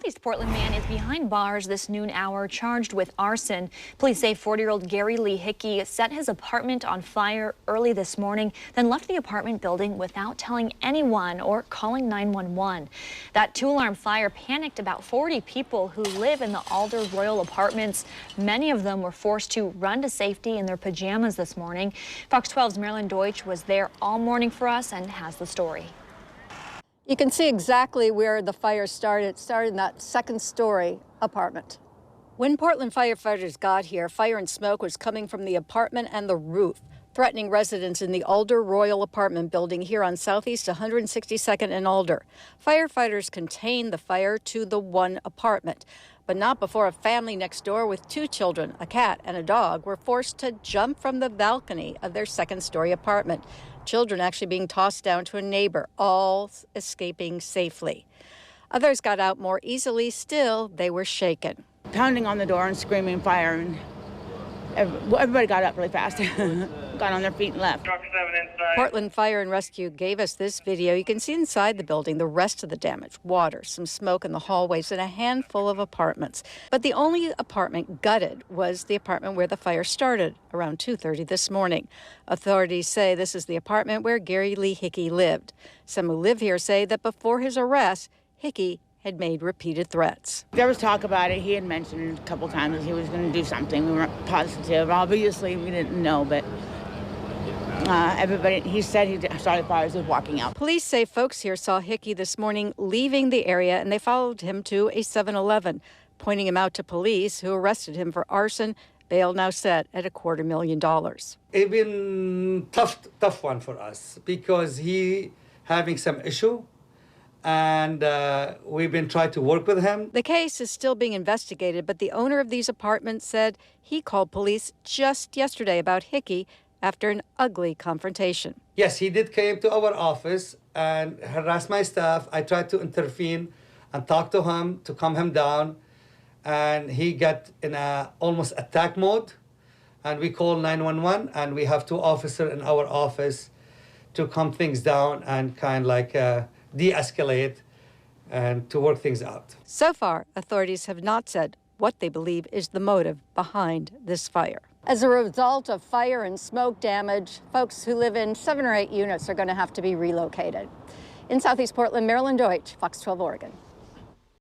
Southeast Portland man is behind bars this noon hour, charged with arson. Police say 40-year-old Gary Lee Hickey set his apartment on fire early this morning, then left the apartment building without telling anyone or calling 911. That two-alarm fire panicked about 40 people who live in the Alder Royal Apartments. Many of them were forced to run to safety in their pajamas this morning. Fox 12's Marilyn Deutsch was there all morning for us and has the story. You can see exactly where the fire started. It started in that second-story apartment. When Portland firefighters got here, fire and smoke was coming from the apartment and the roof, threatening residents in the Alder Royal Apartment building here on Southeast 162nd and Alder. Firefighters contained the fire to the one apartment, but not before a family next door with two children, a cat and a dog, were forced to jump from the balcony of their second-story apartment. Children actually being tossed down to a neighbor, all escaping safely. Others got out more easily. Still, they were shaken. Pounding on the door and screaming fire, and everybody got up really fast. Got on their feet and left. Portland Fire and Rescue gave us this video. You can see inside the building the rest of the damage: water, some smoke in the hallways, and a handful of apartments. But the only apartment gutted was the apartment where the fire started around 2:30 this morning. Authorities say this is the apartment where Gary Lee Hickey lived. Some who live here say that before his arrest, Hickey had made repeated threats. There was talk about it. He had mentioned a couple times he was going to do something. We weren't positive. Obviously, we didn't know, but he said he started fires was walking out. Police say folks here saw Hickey this morning leaving the area, and they followed him to a 7-Eleven, pointing him out to police, who arrested him for arson. Bail now set at $250,000. It's been tough one for us because he having some issue, and we've been trying to work with him. The case is still being investigated, but the owner of these apartments said he called police just yesterday about Hickey after an ugly confrontation. Yes, he did came to our office and harassed my staff. I tried to intervene and talk to him to calm him down, and he got in a almost attack mode, and we called 911, and we have two officers in our office to calm things down and kind of like de-escalate and to work things out. So far, authorities have not said what they believe is the motive behind this fire. As a result of fire and smoke damage, folks who live in 7 or 8 units are going to have to be relocated. In Southeast Portland, Marilyn Deutsch, Fox 12 Oregon.